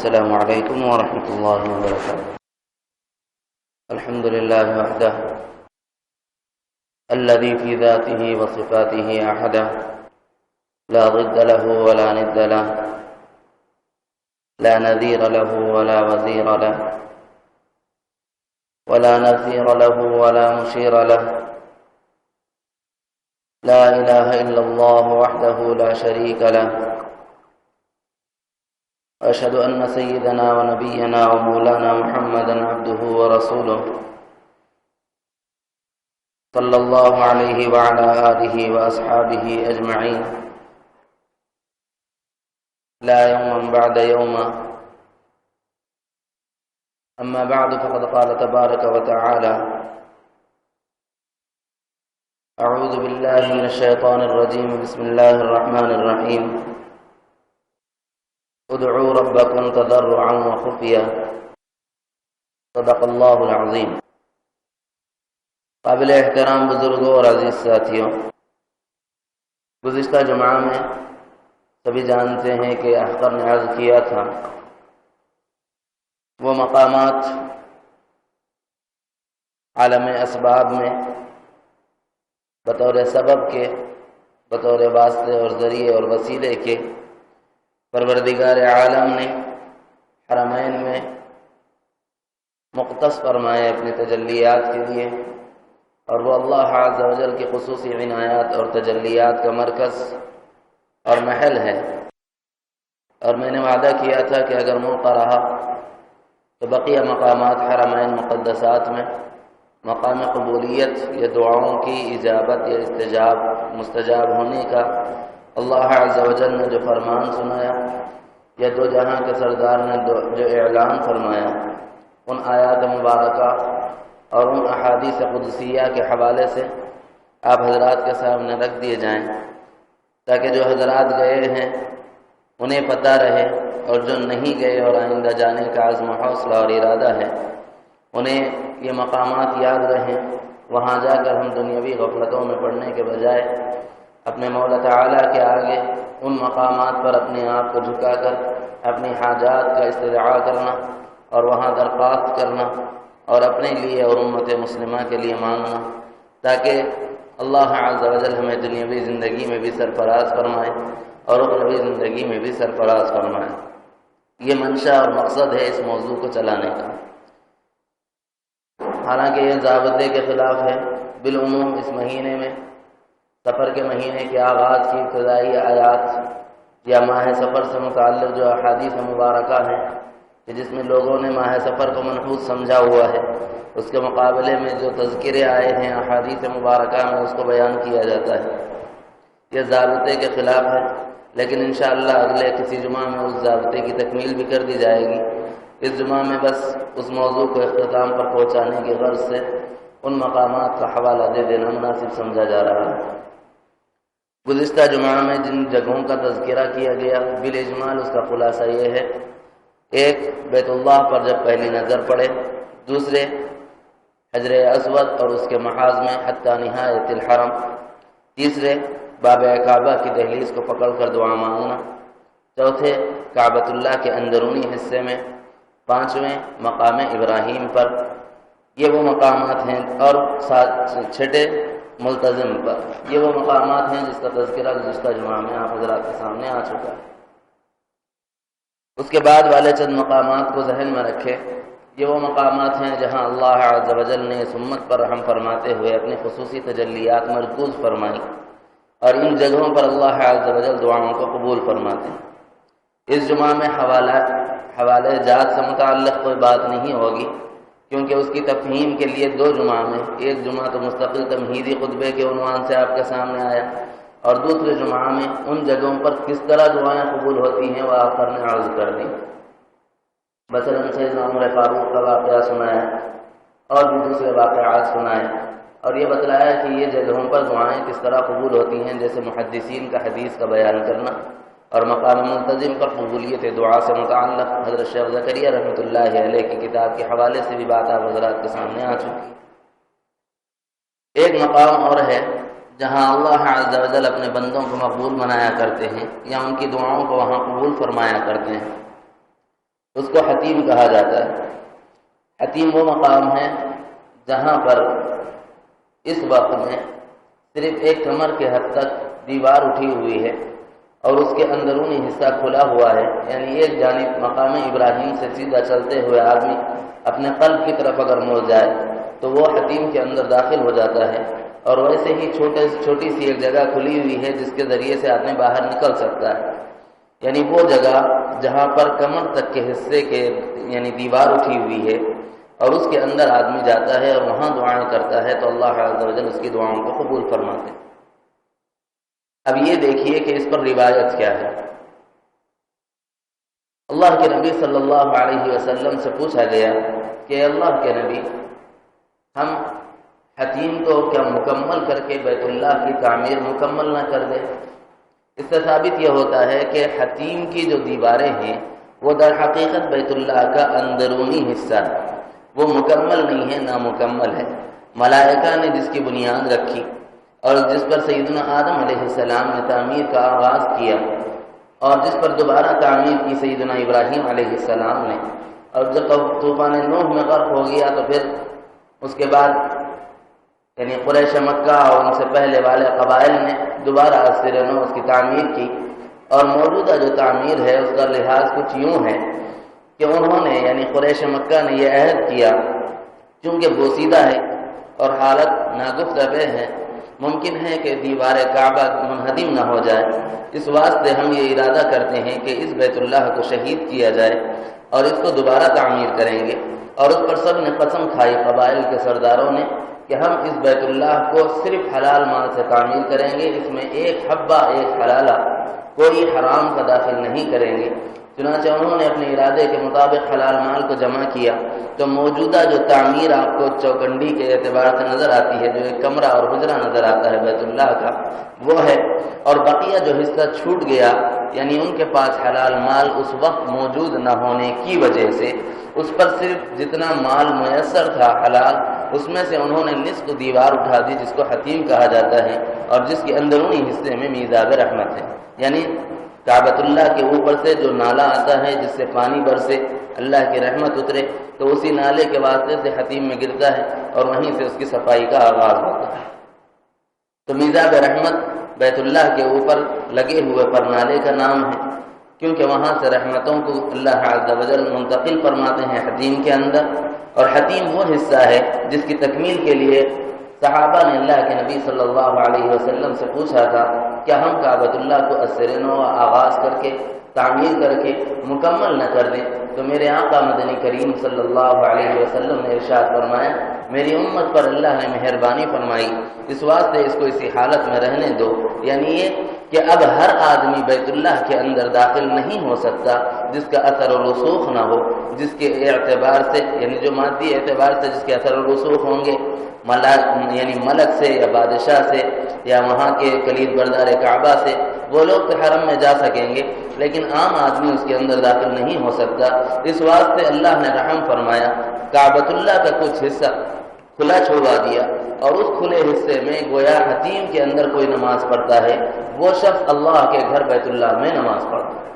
السلام عليكم ورحمة الله وبركاته. الحمد لله وحده الذي في ذاته وصفاته أحده لا ضد له ولا ند له لا نذير له ولا وزير له ولا نذير له ولا مشير له لا إله إلا الله وحده لا شريك له وأشهد أن سيدنا ونبينا ومولانا محمدا عبده ورسوله صلى الله عليه وعلى آله وأصحابه أجمعين لا يوما بعد يوم. أما بعد فقد قال تبارك وتعالى أعوذ بالله من الشيطان الرجيم بسم الله الرحمن الرحيم ادعوا ربكم تضرعا وخفيا صدق اللہ العظیم. قابل احترام بزرگوں اور عزیز ساتھیوں، گزشتہ جمعہ میں سبھی جانتے ہیں کہ احقر نے عرض کیا تھا وہ مقامات عالم اسباب میں بطور سبب کے، بطور واسطے اور ذریعے اور وسیلے کے پروردگار عالم نے حرمین میں مختص فرمائے اپنی تجلیات کے لیے، اور وہ اللہ عز و جل کی خصوصی عنایات اور تجلیات کا مرکز اور محل ہے. اور میں نے وعدہ کیا تھا کہ اگر موقع رہا تو بقیہ مقامات حرمین مقدسات میں مقام قبولیت یا دعاؤں کی اجابت یا مستجاب ہونے کا اللہ عز و جل نے جو فرمان سنایا یا دو جہاں کے سردار نے جو اعلان فرمایا، ان آیات مبارکہ اور ان احادیث قدسیہ کے حوالے سے آپ حضرات کے سامنے رکھ دیے جائیں، تاکہ جو حضرات گئے ہیں انہیں پتہ رہے، اور جو نہیں گئے اور آئندہ جانے کا عزم و حوصلہ اور ارادہ ہے انہیں یہ مقامات یاد رہیں. وہاں جا کر ہم دنیاوی غفلتوں میں پڑنے کے بجائے اپنے مولا تعالیٰ کے آگے ان مقامات پر اپنے آپ کو جھکا کر اپنی حاجات کا استدعاء کرنا اور وہاں درخواست کرنا اور اپنے لیے اور امت مسلمہ کے لیے مانگنا، تاکہ اللہ عز و جل ہمیں دنیاوی زندگی میں بھی سرفراز فرمائے اور اخروی زندگی میں بھی سرفراز فرمائے. یہ منشا اور مقصد ہے اس موضوع کو چلانے کا. حالانکہ یہ ضابطے کے خلاف ہے. بالعموم اس مہینے میں سفر کے مہینے کے آغاز کی ابتدائی آیات یا ماہ سفر سے متعلق جو احادیث مبارکہ ہیں کہ جس میں لوگوں نے ماہ سفر کو منحوس سمجھا ہوا ہے، اس کے مقابلے میں جو تذکرے آئے ہیں احادیث مبارکہ میں اس کو بیان کیا جاتا ہے. یہ ضابطے کے خلاف ہے، لیکن انشاءاللہ اگلے کسی جمعہ میں اس ضابطے کی تکمیل بھی کر دی جائے گی. اس جمعہ میں بس اس موضوع کو اختتام پر پہنچانے کی غرض سے ان مقامات کا حوالہ دے دینا مناسب سمجھا جا رہا ہے. گزشتہ جمعہ میں جن جگہوں کا تذکرہ کیا گیا بالاجمال اس کا خلاصہ یہ ہے: ایک، بیت اللہ پر جب پہلی نظر پڑے; دوسرے، حجر اسود اور اس کے محاذ میں حتی نہایت الحرم; تیسرے، باب کعبہ کی دہلیز کو پکڑ کر دعا مانگنا; چوتھے، کعبۃ اللہ کے اندرونی حصے میں; پانچویں، مقام ابراہیم پر. یہ وہ مقامات ہیں، اور چھٹے، ملتزم پر. یہ وہ مقامات ہیں جس کا تذکرہ گزشتہ جمعہ میں آپ حضرات کے سامنے آ چکا ہے. اس کے بعد والے چند مقامات کو ذہن میں رکھے. یہ وہ مقامات ہیں جہاں اللہ عز و جل نے اس امت پر رحم فرماتے ہوئے اپنی خصوصی تجلیات مرکوز فرمائی، اور ان جگہوں پر اللہ عز و جل دعاؤں کو قبول فرماتے ہیں. اس جمعہ میں حوالے جات سے متعلق کوئی بات نہیں ہوگی، کیونکہ اس کی تفہیم کے لیے دو جمعہ میں، ایک جمعہ تو مستقل تمہیدی خطبے کے عنوان سے آپ کے سامنے آیا، اور دوسرے جمعہ میں ان جگہوں پر کس طرح دعائیں قبول ہوتی ہیں وہ آخر نے عرض کر دی. مثلاً سیدنا عمر فاروق کا واقعہ سنایا اور بھی دوسرے واقعات سنائے، اور یہ بتلایا کہ یہ جگہوں پر دعائیں کس طرح قبول ہوتی ہیں، جیسے محدثین کا حدیث کا بیان کرنا، اور مقام ملتزم پر قبولیت دعا سے متعلق حضرت شیخ زکریا رحمۃ اللہ علیہ کی کتاب کے حوالے سے بھی بات آپ حضرات کے سامنے آ چکی. ایک مقام اور ہے جہاں اللہ عز و جل اپنے بندوں کو مقبول بنایا کرتے ہیں یا ان کی دعاؤں کو وہاں قبول فرمایا کرتے ہیں، اس کو حتیم کہا جاتا ہے۔ حتیم وہ مقام ہے جہاں پر اس وقت میں صرف ایک کمر کے حد تک دیوار اٹھی ہوئی ہے اور اس کے اندرونی حصہ کھلا ہوا ہے، یعنی ایک جانب مقام ابراہیم سے سیدھا چلتے ہوئے آدمی اپنے قلب کی طرف اگر مڑ جائے تو وہ حتیم کے اندر داخل ہو جاتا ہے، اور ویسے ہی چھوٹی سی ایک جگہ کھلی ہوئی ہے جس کے ذریعے سے آدمی باہر نکل سکتا ہے، یعنی وہ جگہ جہاں پر کمر تک کے حصے کے یعنی دیوار اٹھی ہوئی ہے اور اس کے اندر آدمی جاتا ہے اور وہاں دعائیں کرتا ہے تو اللہ عز و جل اس کی دعاؤں کو قبول فرماتے ہیں۔ اب یہ دیکھیے کہ اس پر روایت کیا ہے۔ اللہ کے نبی صلی اللہ علیہ وسلم سے پوچھا گیا کہ اللہ کے نبی، ہم حتیم کو کیا مکمل کر کے بیت اللہ کی تعمیر مکمل نہ کر دیں؟ اس سے ثابت یہ ہوتا ہے کہ حتیم کی جو دیواریں ہیں وہ در حقیقت بیت اللہ کا اندرونی حصہ ہے، وہ مکمل نہیں ہے، نامکمل ہے۔ ملائکہ نے جس کی بنیاد رکھی اور جس پر سیدنا آدم علیہ السلام نے تعمیر کا آغاز کیا اور جس پر دوبارہ تعمیر کی سیدنا ابراہیم علیہ السلام نے، اور جب طوفان نوح میں غرق ہو گیا تو پھر اس کے بعد یعنی قریش مکہ اور ان سے پہلے والے قبائل نے دوبارہ سر نو اس کی تعمیر کی، اور موجودہ جو تعمیر ہے اس کا لحاظ کچھ یوں ہے کہ انہوں نے یعنی قریش مکہ نے یہ عہد کیا، چونکہ بوسیدہ ہے اور حالت ناگفتگو ہے، ممکن ہے کہ دیوار کعبہ منہدم نہ ہو جائے، اس واسطے ہم یہ ارادہ کرتے ہیں کہ اس بیت اللہ کو شہید کیا جائے اور اس کو دوبارہ تعمیر کریں گے۔ اور اس پر سب نے قسم کھائی، قبائل کے سرداروں نے، کہ ہم اس بیت اللہ کو صرف حلال مال سے تعمیر کریں گے، اس میں ایک حبہ ایک حلالہ کوئی حرام کا داخل نہیں کریں گے۔ چنانچہ انہوں نے اپنے ارادے کے مطابق حلال مال کو جمع کیا تو موجودہ جو تعمیر آپ کو چوکنڈی کے اعتبار سے نظر آتی ہے، جو ایک کمرہ اور حجرہ نظر آتا ہے بیت اللہ کا، وہ ہے، اور بقیہ جو حصہ چھوٹ گیا یعنی ان کے پاس حلال مال اس وقت موجود نہ ہونے کی وجہ سے اس پر صرف جتنا مال میسر تھا حلال، اس میں سے انہوں نے نصف دیوار اٹھا دی جس کو حتیم کہا جاتا ہے، اور جس کے اندرونی حصے میں میزاب رحمت ہے، یعنی کعبۃ اللہ کے اوپر سے جو نالا آتا ہے جس سے پانی برسے، اللہ کی رحمت اترے، تو اسی نالے کے واسطے سے حتیم میں گرتا ہے اور وہیں سے اس کی صفائی کا آغاز ہوتا ہے۔ تو میزاب رحمت بیت اللہ کے اوپر لگے ہوئے پر نالے کا نام ہے، کیونکہ وہاں سے رحمتوں کو اللہ عز و جل منتقل فرماتے ہیں حتیم کے اندر، اور حتیم وہ حصہ ہے جس کی تکمیل کے لیے صحابہ نے اللہ کے نبی صلی اللہ علیہ وسلم سے پوچھا تھا کہ ہم کعبۃ اللہ کو ازسر نو آغاز کر کے تعمیر کر کے مکمل نہ کر دیں؟ تو میرے آقا مدنی کریم صلی اللہ علیہ وسلم نے ارشاد فرمایا، میری امت پر اللہ نے مہربانی فرمائی، اس واسطے اس کو اسی حالت میں رہنے دو، یعنی یہ کہ اب ہر آدمی بیت اللہ کے اندر داخل نہیں ہو سکتا جس کا اثر و رسوخ نہ ہو، جس کے اعتبار سے یعنی جو مادی اعتبار سے جس کے اثر و رسوخ ہوں گے یعنی ملک سے یا بادشاہ سے یا وہاں کے کلید بردار کعبہ سے، وہ لوگ تو حرم میں جا سکیں گے لیکن عام آدمی اس کے اندر داخل نہیں ہو سکتا۔ اس واسطے اللہ نے رحم فرمایا، کعبۃ اللہ کا کچھ حصہ کھلا چھوڑوا دیا، اور اس کھلے حصے میں گویا حتیم کے اندر کوئی نماز پڑھتا ہے وہ شخص اللہ کے گھر بیت اللہ میں نماز پڑھتا ہے،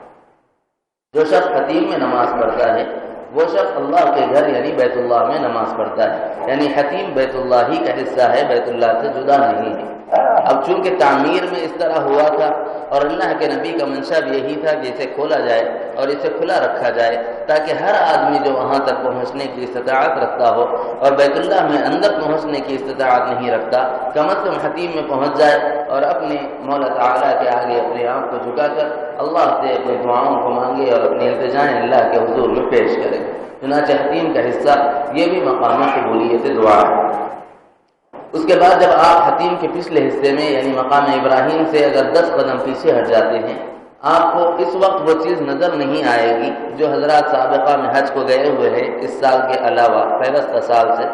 جو شخص حتیم میں نماز پڑھتا ہے وہ شخص اللہ کے گھر یعنی بیت اللہ میں نماز پڑھتا ہے، یعنی حتیم بیت اللہ ہی کا حصہ ہے، بیت اللہ سے جدا نہیں ہے۔ اب چونکہ تعمیر میں اس طرح ہوا تھا اور اللہ کے نبی کا منشا بھی یہی تھا کہ اسے کھولا جائے اور اسے کھلا رکھا جائے تاکہ ہر آدمی جو وہاں تک پہنچنے کی استطاعت رکھتا ہو اور بیت اللہ میں اندر پہنچنے کی استطاعت نہیں رکھتا، کم از کم حتیم میں پہنچ جائے اور اپنے مولا تعالیٰ کے آگے اپنے آپ کو جھکا کر اللہ سے اپنے دعاؤں کو مانگے اور اپنی التجائیں اللہ کے حضور میں پیش کرے۔ چنانچہ حتیم کا حصہ یہ بھی مقام قبولیت دعا ہے۔ اس کے بعد جب آپ حتیم کے پچھلے حصے میں یعنی مقام ابراہیم سے اگر 10 قدم پیچھے ہٹ جاتے ہیں، آپ کو اس وقت وہ چیز نظر نہیں آئے گی جو حضرات سابقہ میں حج کو گئے ہوئے ہیں اس سال کے علاوہ پیوستہ سال سے،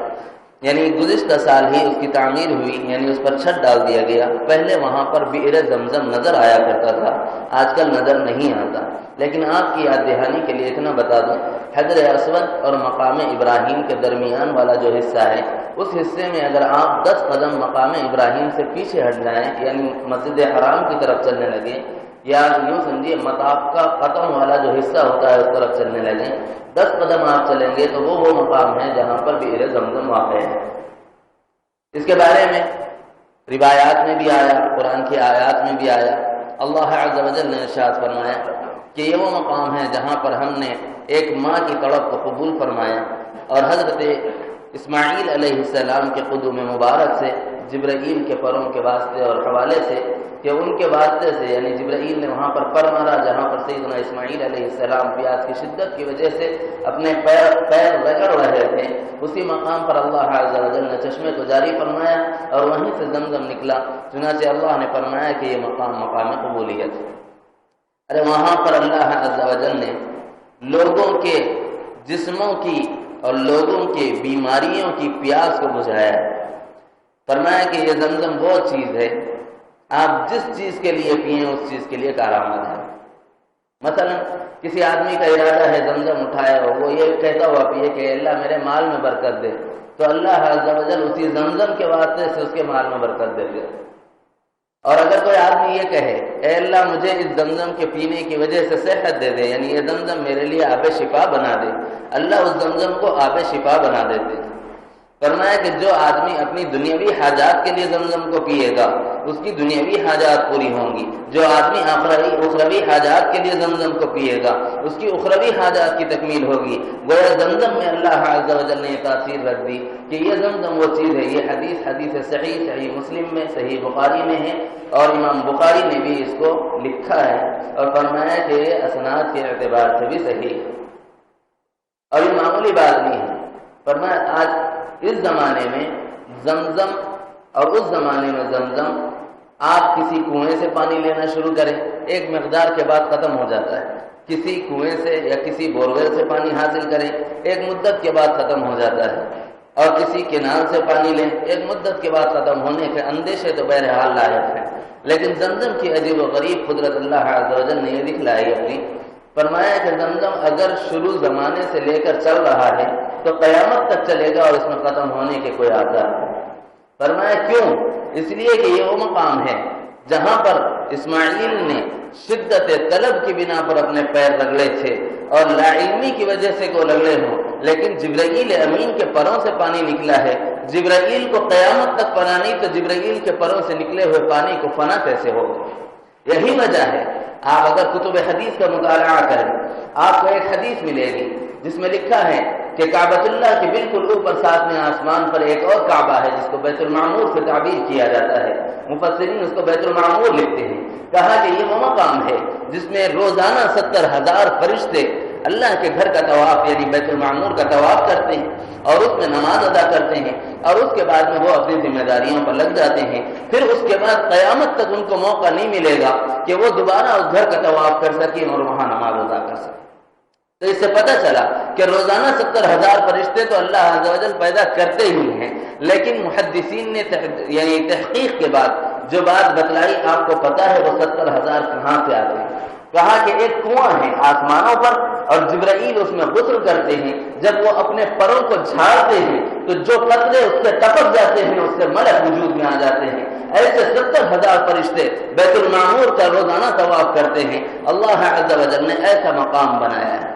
یعنی گزشتہ سال ہی اس کی تعمیر ہوئی، یعنی اس پر چھت ڈال دیا گیا۔ پہلے وہاں پر بئر زمزم نظر آیا کرتا تھا، آج کل نظر نہیں آتا، لیکن آپ کی یاد دہانی کے لیے اتنا بتا دوں، حجر اسود اور مقام ابراہیم کے درمیان والا جو حصہ ہے اس حصے میں اگر آپ 10 قدم مقام ابراہیم سے پیچھے ہٹ جائیں یعنی مسجد حرام کی طرف چلنے لگیں یا یوں سمجھیے مطاف کا ختم والا جو حصہ ہوتا ہے اس طرف چلنے لگیں، 10 قدم آپ چلیں گے تو وہ مقام ہے جہاں پر بئر زمزم واقع ہے۔ اس کے بارے میں روایات میں بھی آیا، قرآن کی آیات میں بھی آیا، اللہ عز و جل نے ارشاد فرمایا کہ یہ وہ مقام ہے جہاں پر ہم نے ایک ماں کی تڑپ کو قبول فرمایا، اور حضرت اسماعیل علیہ السلام کے قدوم مبارک سے جبرائیل کے پروں کے واسطے اور حوالے سے کہ ان کے واسطے سے یعنی جبرائیل نے وہاں پر پر مارا جہاں پر سیدنا اسماعیل علیہ السلام پیاس کی شدت کی وجہ سے اپنے پیر رگڑ رہے تھے، اسی مقام پر اللہ عز و جل نے چشمے کو جاری فرمایا اور وہیں سے زمزم نکلا۔ چنانچہ اللہ نے فرمایا کہ یہ مقام قبولیت ہے۔ ارے وہاں پر اللہ عز و جل نے لوگوں کے جسموں کی اور لوگوں کے بیماریوں کی پیاس کو بجھایا، فرمایا کہ یہ زمزم وہ چیز ہے آپ جس چیز کے لیے پئیں اس چیز کے لیے کارآمد ہے۔ مثلا کسی آدمی کا ارادہ ہے زمزم اٹھائے اور وہ یہ کہتا ہوا پیے کہ اللہ میرے مال میں برکت دے، تو اللہ عز و جل اسی زمزم کے واسطے سے اس کے مال میں برکت دے دے۔ اور اگر کوئی آدمی یہ کہے اے اللہ مجھے اس زمزم کے پینے کی وجہ سے صحت دے دے، یعنی یہ زمزم میرے لیے آب شفا بنا دے، اللہ اس زمزم کو آب شفا بنا دیتے۔ فرمایا کہ جو آدمی اپنی دنیاوی حاجات کے لیے زمزم کو پیے گا اس کی دنیاوی حاجات پوری ہوں گی، جو آدمی اخروی حاجات کے لیے زمزم کو پیے گا اس کی اخروی حاجات کی تکمیل ہوگی۔ گویا زمزم میں اللہ عز و جل نے یہ تاثیر رکھ دی کہ یہ زمزم وہ چیز ہے۔ یہ حدیث صحیح مسلم میں، صحیح بخاری میں ہے، اور امام بخاری نے بھی اس کو لکھا ہے اور فرمایا کہ یہ اسناد کے اعتبار سے بھی صحیح ہے، اور یہ معمولی بات نہیں ہے۔ فرمایا آج اس زمانے میں زمزم اور اس زمانے میں زمزم، آپ کسی کنویں سے پانی لینا شروع کریں ایک مقدار کے بعد ختم ہو جاتا ہے، کسی کنویں سے یا کسی بورویل سے پانی حاصل کریں ایک مدت کے بعد ختم ہو جاتا ہے، اور کسی کینال سے پانی لیں ایک مدت کے بعد ختم ہونے کے اندیشے تو بہرحال لاحق ہیں، لیکن زمزم کی عجیب و غریب قدرت اللہ عز و جل نے یہ دکھلائی اپنی۔ فرمایا کہ زمزم اگر شروع زمانے سے لے کر چل رہا ہے تو قیامت تک چلے گا اور اس میں ختم ہونے کے کوئی آثار نہیں۔ فرمایا کیوں؟ اس لیے کہ یہ وہ مقام ہے جہاں پر اسماعیل نے شدت طلب کی بنا پر اپنے پیر رگڑے تھے، اور لا علمی کی وجہ سے کو رگڑے ہوں، لیکن جبرائیل امین کے پروں سے پانی نکلا ہے۔ جبرائیل کو قیامت تک پناہ نہیں تو جبرائیل کے پروں سے نکلے ہوئے پانی کو فنا کیسے ہو؟ یہی وجہ ہے آپ اگر کتب حدیث کا مطالعہ کریں آپ کو ایک حدیث ملے گی جس میں لکھا ہے کہ کعبۃ اللہ کے بالکل اوپر ساتویں آسمان پر ایک اور کعبہ ہے جس کو بیت المعمور سے تعبیر کیا جاتا ہے، مفسرین اس کو بیت المعمور لکھتے ہیں۔ کہا کہ یہ وہ مقام ہے جس میں روزانہ 70,000 فرشتے اللہ کے گھر کا طواف یعنی بیت المعمور کا طواف کرتے ہیں اور اس میں نماز ادا کرتے ہیں، اور اس کے بعد میں وہ اپنی ذمہ داریوں پر لگ جاتے ہیں۔ پھر اس کے بعد قیامت تک ان کو موقع نہیں ملے گا کہ وہ دوبارہ اس گھر کا طواف کر سکیں اور وہاں نماز ادا کر سکیں۔ تو اس سے پتہ چلا کہ روزانہ 70,000 فرشتے تو اللہ عز و جل پیدا کرتے ہی ہیں، لیکن محدثین نے یعنی تحقیق کے بعد جو بات بتلائی آپ کو پتہ ہے وہ 70,000 کہاں سے آتے ہیں۔ کہا کہ ایک کنواں ہے آسمانوں پر اور جبرائیل اس میں غسل کرتے ہیں، جب وہ اپنے پروں کو جھاڑتے ہیں تو جو قطرے اس سے ٹپک جاتے ہیں اس سے ملک وجود میں آ جاتے ہیں۔ ایسے 70,000 فرشتے بیت المعمور کا روزانہ طواف کرتے ہیں۔ اللہ عز و جل نے ایسا مقام بنایا ہے۔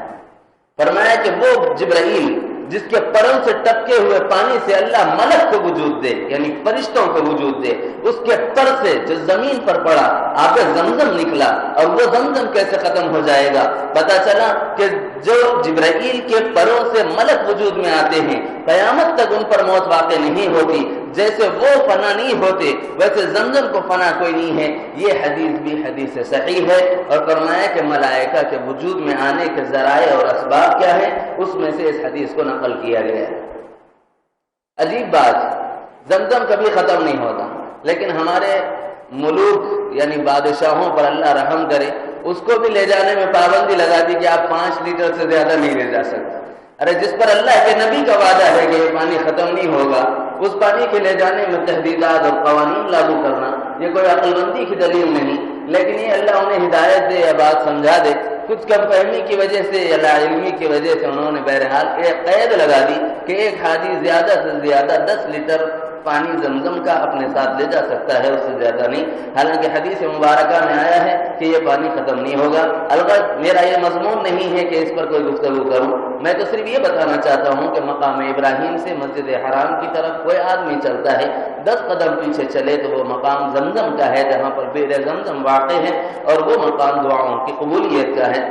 فرمایا کہ وہ جبرائیل جس کے پروں سے ٹپکے ہوئے پانی سے اللہ ملک کو وجود دے یعنی فرشتوں کو وجود دے، اس کے پر سے جو زمین پر پڑا آب زمزم نکلا، اور وہ زمزم کیسے ختم ہو جائے گا؟ پتہ چلا کہ جو جبرائیل کے پروں سے ملک وجود میں آتے ہیں قیامت تک ان پر موت واقع نہیں ہوتی، جیسے وہ فنا نہیں ہوتے ویسے زمزم کو فنا کوئی نہیں ہے۔ یہ حدیث بھی حدیث صحیح ہے، اور فرمایا کہ ملائکہ کے وجود میں آنے کے ذرائع اور اسباب کیا ہے اس میں سے اس حدیث کو نقل کیا گیا ہے۔ عجیب بات، زمزم کبھی ختم نہیں ہوتا، لیکن ہمارے ملوک یعنی بادشاہوں پر اللہ رحم کرے اس کو بھی لے جانے میں پابندی لگا دی کہ آپ 5 لیٹر سے زیادہ نہیں لے جا سکتے۔ ارے جس پر اللہ کے نبی کا وعدہ ہے کہ یہ پانی ختم نہیں ہوگا، اس پانی کے لے جانے میں تحدیدات اور قوانین لاگو کرنا یہ کوئی عقل مندی کی دلیل نہیں، لیکن یہ اللہ انہیں ہدایت دے یا بات سمجھا دے، کچھ کم فہمی کی وجہ سے یا لا علمی کی وجہ سے انہوں نے بہرحال ایک قید لگا دی کہ ایک حاجی زیادہ سے زیادہ 10 لیٹر پانی زمزم کا اپنے ساتھ لے جا سکتا ہے، اس سے زیادہ نہیں۔ حالانکہ حدیث مبارکہ میں آیا ہے کہ یہ پانی ختم نہیں ہوگا۔ البتہ میرا یہ مضمون نہیں ہے کہ اس پر کوئی گفتگو کروں، میں تو صرف یہ بتانا چاہتا ہوں کہ مقام ابراہیم سے مسجد حرام کی طرف کوئی آدمی چلتا ہے، 10 قدم پیچھے چلے تو وہ مقام زمزم کا ہے جہاں پر بئر زمزم واقع ہے، اور وہ مقام دعاؤں کی قبولیت کا ہے۔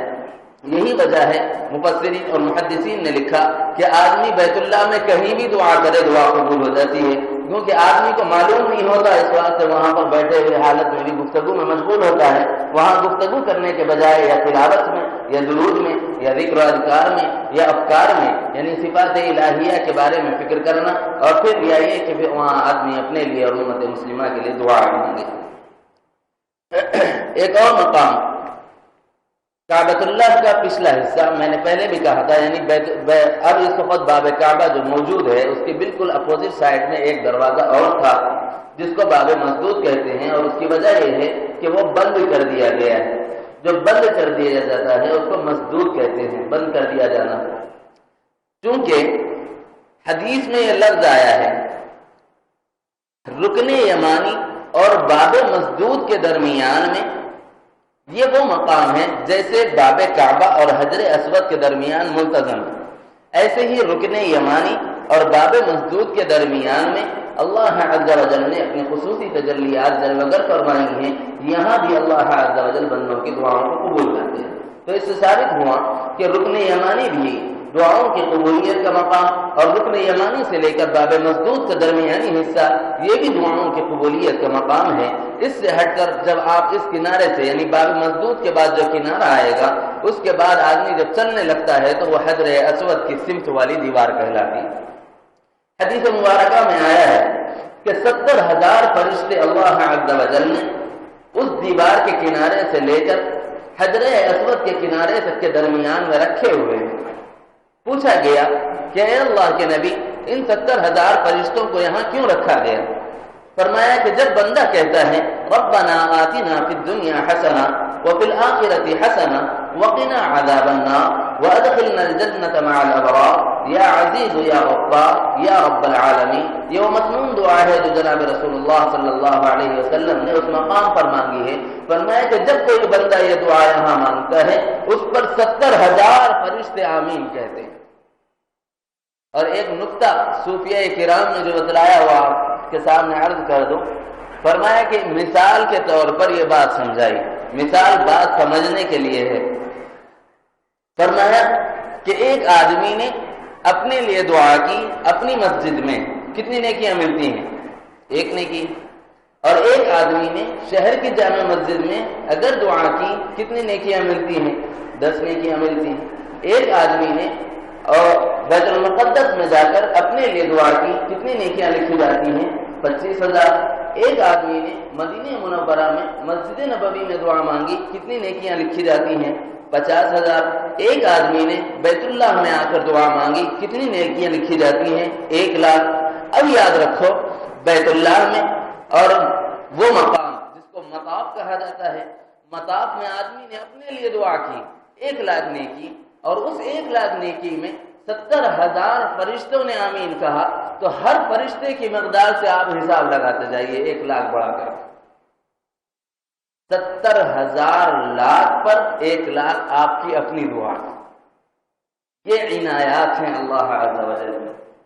یہی وجہ ہے مفسرین اور محدثین نے لکھا کہ آدمی بیت اللہ میں کہیں بھی دعا کرے دعا قبول ہو جاتی ہے، کیونکہ آدمی کو معلوم نہیں ہوتا، اس واسطے وہاں پر بیٹھے ہوئے حالت میں بھی گفتگو میں مشغول ہوتا ہے۔ وہاں گفتگو کرنے کے بجائے یا تلاوت میں یا درود میں یا ذکر و اذکار میں یا افکار میں، یعنی صفات الہیہ کے بارے میں فکر کرنا، اور پھر یہ کہ پھر وہاں آدمی اپنے لیے اور امت مسلمہ کے لیے دعا مانگے۔ ایک اور مقام کعبۃ اللہ کا پچھلا حصہ، میں نے پہلے بھی کہا تھا، یعنی اب اس وقت باب کعبہ جو موجود ہے اس کے بالکل اپوزٹ سائڈ میں ایک دروازہ اور تھا جس کو باب مسدود کہتے ہیں، اور اس کی وجہ یہ ہے کہ وہ بند کر دیا گیا ہے۔ جو بند کر دیا جاتا ہے اس کو مسدود کہتے ہیں، بند کر دیا جانا۔ چونکہ حدیث میں یہ لفظ آیا ہے رکن یمانی اور باب مسدود کے درمیان میں، یہ وہ مقام ہے جیسے باب کعبہ اور حجر اسود کے درمیان ملتزم، ایسے ہی رکن یمانی اور باب مسدود کے درمیان میں اللہ عز و جل نے اپنی خصوصی تجلیات جلوگر فرمائی ہیں۔ یہاں بھی اللہ عز و جل بندوں کی دعاؤں کو قبول کرتے ہیں۔ تو اس سے ثابت ہوا کہ رکن یمانی بھی دعاؤں کی قبولیت کا مقام، اور رکن یمانی سے لے کر باب مسدود کا درمیانی حصہ یہ بھی دعاؤں کی قبولیت کا مقام ہے۔ اس سے ہٹ کر جب آپ اس کنارے سے، یعنی باب مسدود کے بعد جو کنارہ آئے گا، اس کے بعد آدمی جب چلنے لگتا ہے تو وہ حجر اسود کی سمت والی دیوار کہلاتی ہے۔ حدیث مبارکہ میں آیا ہے کہ 70,000 فرشتے اللہ عز و جل نے اس دیوار کے کنارے سے لے کر حجر اسود کے کنارے تک کے درمیان میں رکھے ہوئے ہیں۔ پوچھا گیا کہ اے اللہ کے نبی، ان 70,000 فرشتوں کو یہاں کیوں رکھا گیا؟ فرمایا کہ جب بندہ کہتا ہے ربنا آتنا فی الدنیا حسنہ وفی الآخرۃ حسنہ وقنا عذاب النار وادخلنا الجنۃ مع الابرار یا عزیز یا غفار یا رب العالمین، یہ وہ مسنون دعا ہے جو جناب رسول اللہ صلی اللہ علیہ وسلم نے اس مقام پر مانگی ہے۔ فرمایا کہ جب کوئی بندہ یہ دعا یہاں مانگتا ہے اس پر 70,000 فرشتے آمین کہتے ہیں۔ اور ایک نقطہ صوفیہ کرام نے جو بتلایا ہوا آپ کے سامنے عرض کر دو، فرمایا کہ مثال کے طور پر یہ بات سمجھائی، مثال بات سمجھنے کے لیے ہے۔ فرمایا کہ ایک آدمی نے اپنے لیے دعا کی اپنی مسجد میں، کتنی نیکیاں ملتی ہیں؟ ایک نیکی۔ اور ایک آدمی نے شہر کی جامع مسجد میں اگر دعا کی کتنی نیکیاں ملتی ہیں؟ 10 نیکیاں ملتی ہیں۔ ایک آدمی نے اور بیت المقدس میں جا کر اپنے لیے دعا کی کتنی نیکیاں لکھی جاتی ہیں؟ 25,000۔ ایک آدمی نے مدینہ منورہ میں مسجد نبوی میں دعا مانگی کتنی نیکیاں لکھی جاتی ہیں؟ 50,000۔ ایک آدمی نے بیت اللہ میں آ کر دعا مانگی کتنی نیکیاں لکھی جاتی ہیں؟ 1,00,000۔ اب یاد رکھو بیت اللہ میں اور وہ مقام جس کو مطاف کہا جاتا ہے، مطاف میں آدمی نے اپنے لیے دعا کی 1,00,000 نیکی، اور اس 1,00,000 نیکی میں 70,000 فرشتوں نے آمین کہا، تو ہر فرشتے کی مقدار سے آپ حساب لگاتے جائیے 1,00,000 بڑھا کر 70,000 لاکھ پر 1,00,000 آپ کی اپنی دعا۔ یہ عنایات ہیں اللہ عز و جل،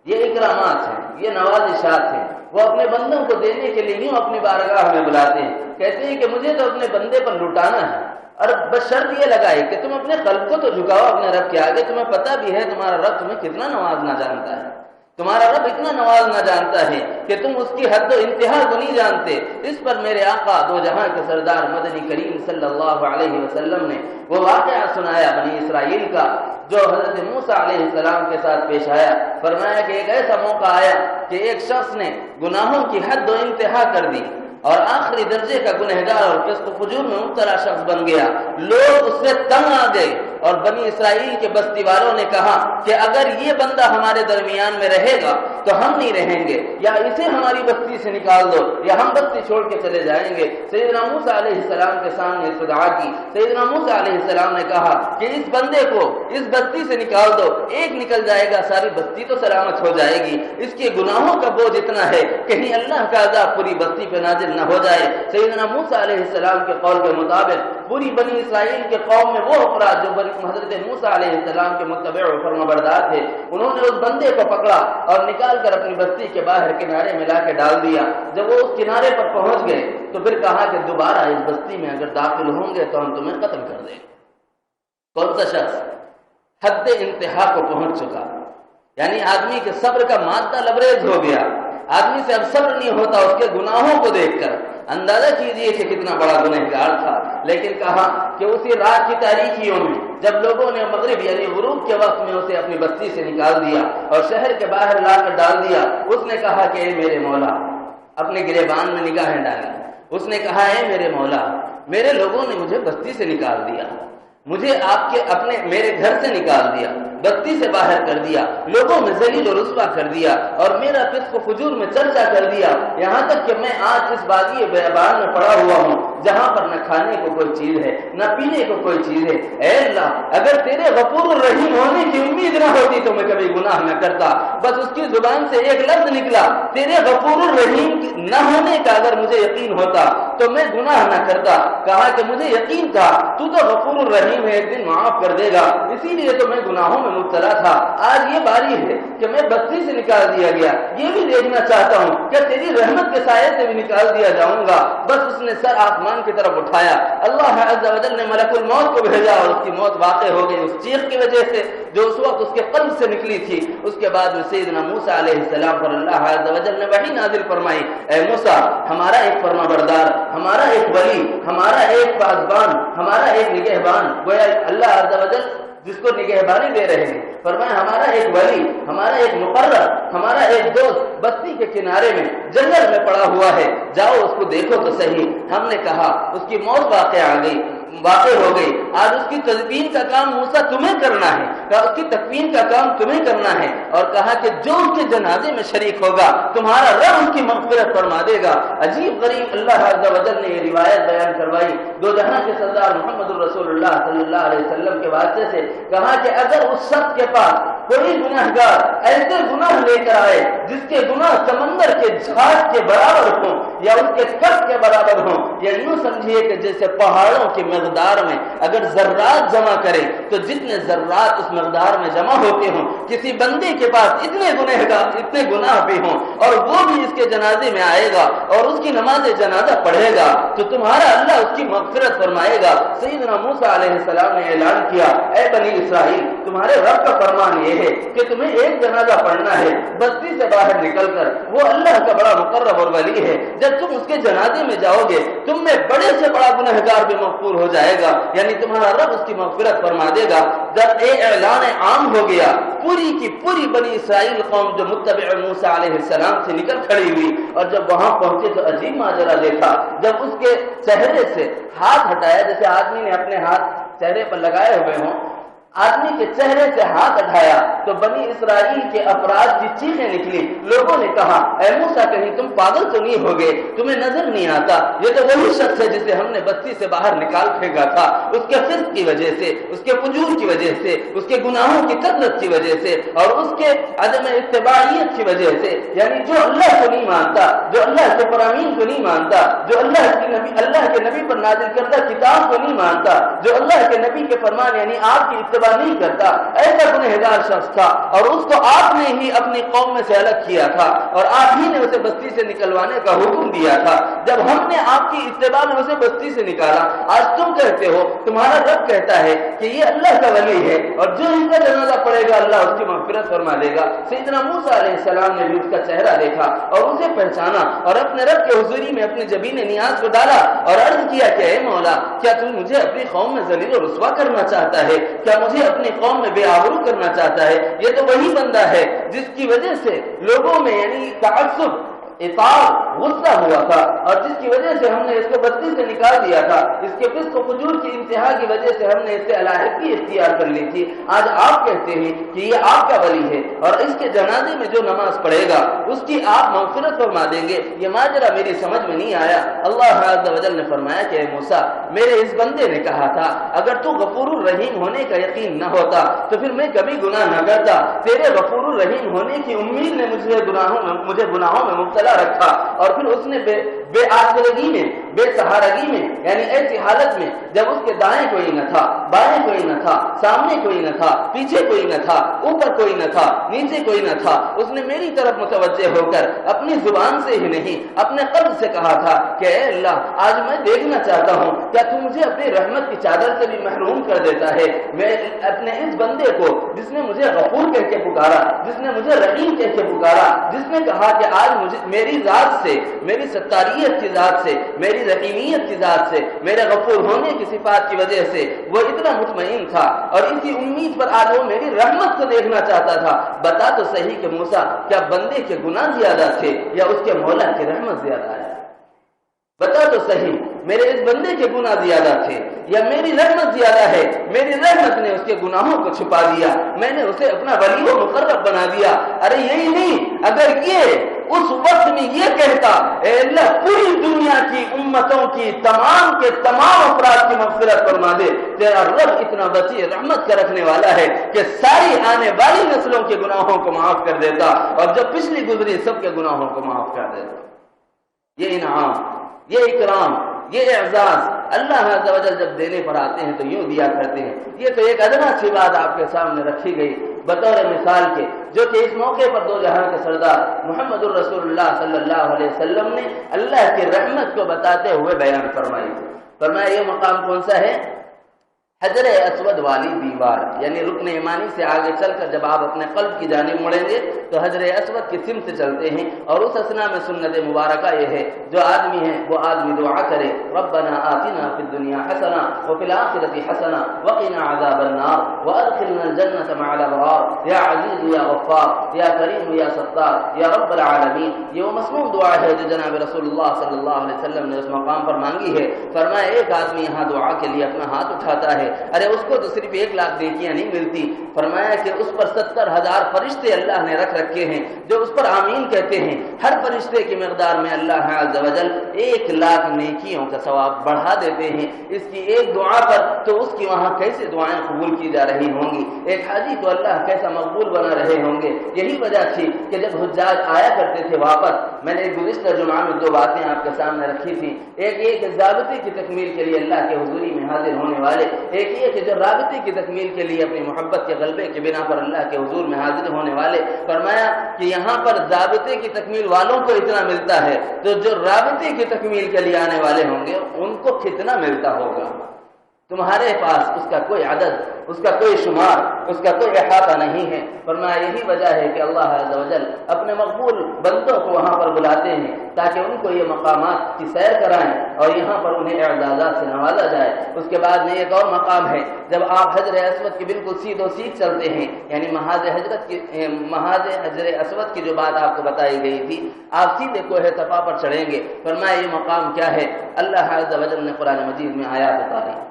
یہ اکرامات ہیں، یہ نوازشات ہیں۔ وہ اپنے بندوں کو دینے کے لیے یوں اپنی بارگاہ میں بلاتے ہیں، کہتے ہیں کہ مجھے تو اپنے بندے پر لٹانا ہے، اور بس شرط یہ لگائی کہ تم اپنے قلب کو تو جھکاؤ اپنے رب کے آگے۔ تمہیں پتہ بھی ہے تمہارا رب تمہیں کتنا نوازنا جانتا ہے، تمہارا رب اتنا نوازنا جانتا ہے کہ تم اس کی حد و انتہا کو نہیں جانتے۔ اس پر میرے آقا دو جہاں کے سردار مدنی کریم صلی اللہ علیہ وسلم نے وہ واقعہ سنایا بنی اسرائیل کا جو حضرت موسیٰ علیہ السلام کے ساتھ پیش آیا۔ فرمایا کہ ایک ایسا موقع آیا کہ ایک شخص نے گناہوں کی حد و انتہا کر دی اور آخری درجے کا گنہگار اور فسق و فجور میں مبتلا شخص بن گیا۔ لوگ اس سے تنگ آ گئے اور بنی اسرائیل کے بستی والوں نے کہا کہ اگر یہ بندہ ہمارے درمیان میں رہے گا تو ہم نہیں رہیں گے، یا اسے ہماری بستی سے نکال دو یا ہم بستی چھوڑ کے چلے جائیں گے۔ سیدنا موسیٰ علیہ السلام کے سامنے استدعا کی۔ سیدنا موسیٰ علیہ السلام نے کہا کہ اس بندے کو اس بستی سے نکال دو، ایک نکل جائے گا ساری بستی تو سلامت ہو جائے گی، اس کے گناہوں کا بوجھ اتنا ہے کہیں اللہ کا عذاب پوری بستی پہ نازل نہ ہو جائے۔ سیدنا موسیٰ علیہ السلام کے قول کے مطابق پوری بنی اسرائیل کے قوم میں وہ افراد جو حضرت موسیٰ علیہ السلام کے متبع و فرمانبردار تھے، انہوں نے اس بندے کو پکڑا اور نکال کر اپنی بستی کے باہر کنارے میں لا کے ڈال دیا۔ جب وہ اس کنارے پر پہنچ گئے تو پھر کہا کہ دوبارہ اس بستی میں اگر داخل ہوں گے تو ہم تمہیں قتل کر دیں گے۔ کون سا شخص حد انتہا کو پہنچ چکا، یعنی آدمی کے صبر کا مادہ لبریز ہو گیا، آدمی سے اب صبر نہیں ہوتا اس کے گناہوں کو دیکھ کر۔ اندازہ کیجئے کہ کتنا بڑا گنہگار تھا، لیکن کہا کہ اسی رات کی تاریکیوں میں جب لوگوں نے مغرب یعنی غروب کے وقت میں اسے اپنی بستی سے نکال دیا اور شہر کے باہر لا کر ڈال دیا، اس نے کہا کہ اے میرے مولا، اپنے گریبان میں نگاہیں ڈالی، اس نے کہا اے میرے مولا، میرے لوگوں نے مجھے بستی سے نکال دیا، مجھے آپ کے اپنے میرے گھر سے نکال دیا، بستی سے باہر کر دیا، لوگوں میں ذلیل و رسوا کر دیا اور میرا فسق و فجور میں چرچا کر دیا، یہاں تک کہ میں آج اس وادی بیابان میں پڑا ہوا ہوں جہاں پر نہ کھانے کو کوئی چیز ہے نہ پینے کو کوئی چیز ہے۔ اے اللہ، اگر تیرے غفور الرحیم ہونے کی امید نہ ہوتی تو میں کبھی گناہ نہ کرتا۔ بس اس کی زبان سے ایک لفظ نکلا، تیرے غفور الرحیم نہ ہونے کا اگر مجھے یقین ہوتا تو میں گناہ نہ کرتا۔ کہا کہ مجھے یقین تھا تو غفور الرحیم ہے، ایک دن معاف کر دے گا، اسی لیے تو میں گناہوں میں مبتلا تھا۔ آج یہ باری ہے کہ میں بستی سے نکال دیا گیا، یہ بھی دیکھنا چاہتا ہوں کہ تیری رحمت کے سائے سے بھی نکال دیا جاؤں گا۔ بس اس نے سر آسمان کی طرف اٹھایا، اللہ عز و جل نے ملک الموت کو بھیجا اور اس کی موت واقع ہو گئی اس چیخ کی وجہ سے جو اس وقت اس کے قلب سے نکلی تھی۔ اس کے بعد میں سیدنا موسیٰ علیہ السلام پر اللہ عز و جل نے وحی نازل فرمائی، اے موسیٰ، ہمارا ایک فرما بردار، ہمارا ایک ولی، ہمارا ایک پاسبان، ہمارا ایک نگہبان، گویا اللہ عز و جل جس کو نگہبانی دے رہے ہیں، فرمایا ہمارا ایک ولی، ہمارا ایک مقرر، ہمارا ایک دوست بستی کے کنارے میں جنگل میں پڑا ہوا ہے، جاؤ اس کو دیکھو تو صحیح۔ ہم نے کہا اس کی موت واقع ہو گئی، آج اس کی تدفین کا کام موسیٰ تمہیں کرنا ہے، اس کی تکفین کا کام تمہیں کرنا ہے، اور کہا کہ جو اس کے جنازے میں شریک ہوگا تمہارا رب اس کی مغفرت فرما دے گا۔ عجیب غریب اللہ عز و جل نے یہ روایت بیان کروائی دو جہاں کے سردار محمد الرسول اللہ صلی اللہ علیہ وسلم کے واسطے سے، کہا کہ اگر اس شخص کے پاس کوئی گناہگار ایسے گناہ لے کر آئے جس کے گناہ سمندر کے جھاگ کے برابر ہوں یا اس کے کف کے برابر ہوں، یا یوں سمجھیے کہ جیسے پہاڑوں کی مقدار میں اگر ذرات جمع کرے تو جتنے ذرات اس مقدار میں جمع ہوتے ہوں، کسی بندے کے پاس اتنے گناہ بھی ہوں اور وہ بھی اس کے جنازے میں آئے گا اور اس کی نماز جنازہ پڑھے گا تو تمہارا اللہ اس کی مغفرت فرمائے گا۔ سیدنا موسیٰ علیہ السلام نے اعلان کیا، اے بنی اسرائیل، تمہارے رب کا فرمان یہ ہے کہ تمہیں ایک جنازہ پڑھنا ہے بستی سے باہر نکل کر، وہ اللہ کا بڑا مقرب اور ولی ہے، جب تم اس کے جنازے میں جاؤ گے تم میں بڑے سے بڑا گنہگار بھی مغفور ہو جائے گا، یعنی تمہارا رب اس کی مغفرت فرما دے گا۔ جب یہ اعلان عام ہو گیا، پوری کی پوری بنی اسرائیل قوم جو متبع موسیٰ علیہ السلام سے نکل کھڑی ہوئی، اور جب وہاں پہنچے تو عجیب ماجرا دیکھا، جب اس کے چہرے سے ہاتھ ہٹایا، جیسے آدمی نے اپنے ہاتھ چہرے پر لگائے ہوئے ہوں، آدمی کے چہرے سے ہاتھ اٹھایا تو بنی اسرائیل کے افراد کی چیخیں نکلی۔ لوگوں نے کہا، اے موسیٰ، کہیں تم پاگل تو نہیں ہو گئے؟ تمہیں نظر نہیں آتا یہ تو وہی شخص ہے جسے ہم نے بستی سے باہر نکال پھینکا تھا، اس کے فسق کی وجہ سے، اس کے فجور کی وجہ سے، اس کے گناہوں کی کثرت کی وجہ سے اور اس کے عدم اتباعیت کی وجہ سے، یعنی جو اللہ کو نہیں مانتا، جو اللہ کے فرامین کو نہیں مانتا، جو اللہ کے نبی پر نازل کردہ کتاب کو نہیں مانتا، جو اللہ کے نبی کے فرمان یعنی آپ کی نہیں کرتا، ایسا گنہگار شخص تھا اور اس کو آپ نے ہی اپنی قوم میں سے الگ کیا تھا اور آپ ہی نے اسے بستی سے نکلوانے کا حکم دیا تھا۔ جب ہم نے آپ کی اتباع میں اسے بستی سے نکالا، آج تم کہتے ہو، تمہارا رب کہتا ہے کہ یہ اللہ کا ولی ہے اور جو ان کا جنازہ پڑے گا اللہ اس کی مغفرت فرما دے گا۔ سیدنا موسیٰ علیہ السلام نے بھی اس کا چہرہ دیکھا اور اسے پہچانا اور اپنے رب کے حضوری میں اپنے جبین نیاز کو ڈالا اور عرض کیا کہ اے مولا، کیا تم مجھے اپنی قوم میں ذلیل و رسوا کرنا چاہتا ہے؟ کیا مجھے اپنی قوم میں بے آبرو کرنا چاہتا ہے؟ یہ تو وہی بندہ ہے جس کی وجہ سے لوگوں میں یعنی تعصب اطاع غصہ ہوا تھا اور جس کی وجہ سے ہم نے اس کو بستی سے نکال دیا تھا، اس کے فسق و فجور کی انتہا کی وجہ سے ہم نے اس سے علیحدگی اختیار کر لی تھی، آج آپ کہتے ہیں کہ یہ آپ کا ولی ہے اور اس کے جنازے میں جو نماز پڑھے گا اس کی آپ مغفرت فرما دیں گے، یہ ماجرا میری سمجھ میں نہیں آیا۔ اللہ عز و جل نے فرمایا کہ اے موسیٰ، میرے اس بندے نے کہا تھا اگر تو غفور الرحیم ہونے کا یقین نہ ہوتا تو پھر میں کبھی گناہ نہ کرتا، تیرے غفور الرحیم ہونے کی امید نے مجھے گناہوں میں مبتلا رکھا، اور پھر اس نے بے آسرگی میں، بے سہارگی میں، یعنی ایسی حالت میں جب اس کے دائیں کوئی نہ تھا، بائیں کوئی نہ تھا، سامنے کوئی نہ تھا، پیچھے کوئی نہ تھا، اوپر کوئی نہ تھا، نیچے کوئی نہ تھا، اس نے میری طرف متوجہ ہو کر اپنی زبان سے ہی نہیں اپنے قلب سے کہا تھا کہ اے اللہ، آج میں دیکھنا چاہتا ہوں کیا تو مجھے اپنی رحمت کی چادر سے بھی محروم کر دیتا ہے۔ میں اپنے اس بندے کو جس نے مجھے غفور کہہ کے پکارا، جس نے مجھے رحیم کہہ کے پکارا، جس نے کہا کہ آج مجھے میری ذات سے، میری ستاریت کی ذات سے، میری رحیمیت کی ذات سے، میرے غفور ہونے کی صفات کی وجہ سے وہ اتنا مطمئن تھا اور اسی امید پر آج وہ میری رحمت کو دیکھنا چاہتا تھا۔ بتا تو صحیح کہ موسیٰ، کیا بندے کے گناہ زیادہ تھے یا اس کے مولا کی رحمت زیادہ ہے؟ بتا تو صحیح، میرے اس بندے کے گناہ زیادہ تھے یا میری رحمت زیادہ ہے؟ میری رحمت نے اس کے گناہوں کو چھپا دیا، میں نے اسے اپنا ولی و مقرب بنا دیا۔ ارے یہی نہیں، اگر یہ اس وقت میں یہ کہتا اے اللہ پوری دنیا کی امتوں کی تمام کے تمام افراد کی مغفرت فرما دے، تیرا رب اتنا وسیع رحمت کا رکھنے والا ہے کہ ساری آنے والی نسلوں کے گناہوں کو معاف کر دیتا اور جو پچھلی گزری سب کے گناہوں کو معاف کر دیتا۔ یہ انعام، یہ اکرام، یہ اعزاز اللہ عز و جل جب دینے پر آتے ہیں تو یوں دیا کرتے ہیں۔ یہ تو ایک ادنا سی بات آپ کے سامنے رکھی گئی بطور مثال کے، جو کہ اس موقع پر دو جہاں کے سردار محمد الرسول اللہ صلی اللہ علیہ وسلم نے اللہ کی رحمت کو بتاتے ہوئے بیان فرمائی۔ فرمایا یہ مقام کون سا ہے؟ حجر اسود والی دیوار، یعنی رکن ایمانی سے آگے چل کر جب آپ اپنے قلب کی جانب مڑیں گے تو حجر اسود کی سمت چلتے ہیں، اور اس اثنا میں سنت مبارکہ یہ ہے جو آدمی ہے وہ آدمی دعا کرے ربنا آتنا فی الدنیا حسنہ وفی الآخرۃ حسنہ وقنا عذاب النار وادخلنا الجنۃ مع الابرار یا عزیز یا غفار یا کریم یا ستار یا رب العالمین۔ یہ وہ مسنون دعا ہے جو جناب رسول اللہ صلی اللہ علیہ وسلم نے اس مقام پر مانگی ہے۔ فرمایا ایک آدمی یہاں دعا کے لیے اپنا ہاتھ اٹھاتا ہے، ارے اس کو تو صرف 1,00,000 نیکیاں نہیں ملتی، فرمایا کہ اس پر 70,000 فرشتے اللہ نے رکھ رکھے ہیں جو اس پر آمین کہتے ہیں۔ ہر فرشتے کی مقدار میں اللہ عز و جل 1,00,000 نیکیوں کا ثواب بڑھا دیتے ہیں اس کی ایک دعا پر، تو اس کی وہاں کیسے دعائیں قبول کی جا رہی ہوں گی، ایک حاجی کو اللہ کیسا مقبول بنا رہے ہوں گے۔ یہی وجہ تھی کہ جب حجاج آیا کرتے تھے واپس، میں نے گزشتہ جمعہ میں 2 باتیں آپ کے سامنے رکھی تھی، ایک یہ کہ ضابطے کی تکمیل کے لیے اللہ کے حضوری میں حاضر ہونے والے، ایک یہ کہ جو رابطے کی تکمیل کے لیے اپنی محبت کے غلبے کے بنا پر اللہ کے حضور میں حاضر ہونے والے۔ فرمایا کہ یہاں پر ضابطے کی تکمیل والوں کو اتنا ملتا ہے تو جو رابطے کی تکمیل کے لیے آنے والے ہوں گے ان کو کتنا ملتا ہوگا؟ تمہارے پاس اس کا کوئی عدد، اس کا کوئی شمار، اس کا کوئی احاطہ نہیں ہے۔ فرمایا یہی وجہ ہے کہ اللہ عز و جل اپنے مقبول بندوں کو وہاں پر بلاتے ہیں تاکہ ان کو یہ مقامات کی سیر کرائیں اور یہاں پر انہیں اعزازات سے نوازا جائے۔ اس کے بعد میں ایک اور مقام ہے، جب آپ حجر اسود کی بالکل سیدھ چلتے ہیں، یعنی محاذ حجر اسود کی جو بات آپ کو بتائی گئی تھی، آپ سیدھے کوہ صفا پر چڑھیں گے۔ فرمایا یہ مقام کیا ہے؟ اللہ عز و جل نے قرآن مجید میں آیات اتاری،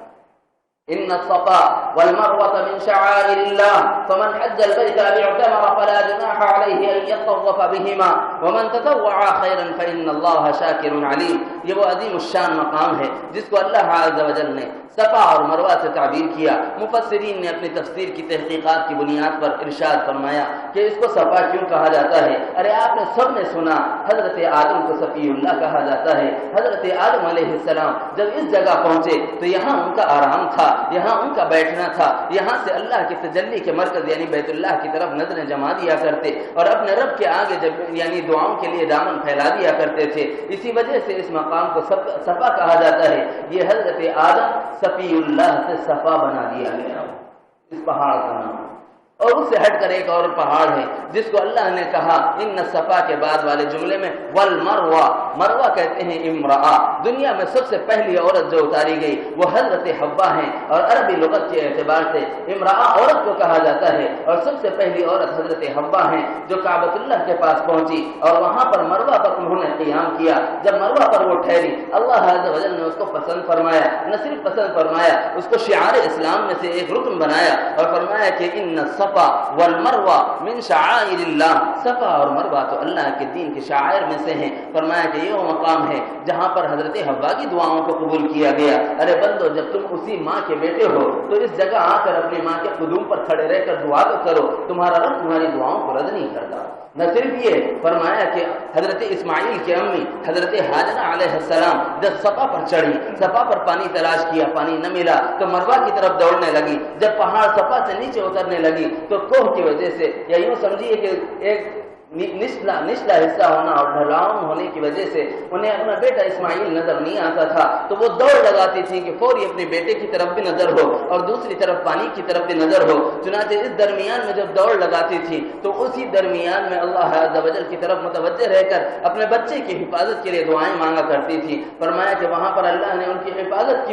ان الصفا والمروة من شعائر الله فمن حج البيت او اعتمر فلا جناح عليه ان يطوف بهما ومن تطوع خيرا فان الله شاكر عليم۔ یہ وہ عظیم الشان مقام ہے جس کو اللہ عز و جل نے صفا اور مروہ سے تعبیر کیا۔ مفسرین نے اپنی تفسیر کی تحقیقات کی بنیاد پر ارشاد فرمایا کہ اس کو صفا کیوں کہا جاتا ہے؟ ارے آپ نے سب نے سنا حضرت آدم کو صفی اللہ کہا جاتا ہے۔ حضرت آدم علیہ السلام جب اس جگہ پہنچے تو یہاں ان کا آرام تھا، یہاں ان کا بیٹھنا تھا، یہاں سے اللہ کی تجلی کے مرکز یعنی بیت اللہ کی طرف نظریں جما دیا کرتے اور اپنے رب کے آگے جب یعنی دعاؤں کے لیے دامن پھیلا دیا کرتے تھے۔ اسی وجہ سے اس مقام کو صفا کہا جاتا ہے۔ یہ حضرت آدم صفی اللہ سے صفا بنا دیا گیا اس پہاڑ کا نام۔ اور اس سے ہٹ کر ایک اور پہاڑ ہے جس کو اللہ نے کہا ان صفا کے بعد والے جملے میں والمروہ، مروہ کہتے ہیں امرأہ، دنیا میں سب سے پہلی عورت جو اتاری گئی وہ حضرت حوا ہیں، اور عربی لغت کے اعتبار سے امرأہ عورت کو کہا جاتا ہے، اور سب سے پہلی عورت حضرت حوا ہیں جو کعبۃ اللہ کے پاس پہنچی اور وہاں پر مروہ پر انہوں نے قیام کیا۔ جب مروہ پر وہ ٹھہری اللہ عز و جل نے اس کو پسند فرمایا، نہ صرف پسند فرمایا، اس کو شعار اسلام میں سے ایک رکن بنایا اور فرمایا کہ ان الصفا والمروہ من شعائر اللہ، صفا اور مروہ تو اللہ کے دین کے شعائر میں سے ہیں۔ فرمایا کہ یہ وہ مقام ہے جہاں پر حضرت حوا کی دعاؤں کو قبول کیا گیا۔ ارے بندو، جب تم اسی ماں کے بیٹے ہو تو اس جگہ آ کر اپنی ماں کے قدوم پر کھڑے رہ کر دعا تو کرو، تمہارا رب تمہاری دعاؤں کو رد نہیں کرتا۔ نہ صرف یہ، فرمایا کہ حضرت اسماعیل کی امی حضرت ہاجرہ علیہ السلام جب صفا پر چڑھی، صفا پر پانی تلاش کیا، پانی نہ ملا تو مروہ کی طرف دوڑنے لگی۔ جب پہاڑ صفا سے نیچے اترنے لگی تو کوہ کی وجہ سے، یا یوں سمجھیے کہ ایک نچلا حصہ ہونا اور ڈھلاؤ ہونے کی وجہ سے انہیں اپنا بیٹا اسماعیل نظر نہیں آتا تھا، تو وہ دوڑ لگاتی تھی کہ فوری اپنے بیٹے کی طرف بھی نظر ہو اور دوسری طرف پانی کی طرف بھی نظر ہو۔ چنانچہ اس درمیان میں جب دوڑ لگاتی تھی تو اسی درمیان میں اللہ عز و جل کی طرف متوجہ رہ کر اپنے بچے کی حفاظت کے لیے دعائیں مانگا کرتی تھی۔ فرمایا کہ وہاں پر اللہ نے ان کی حفاظت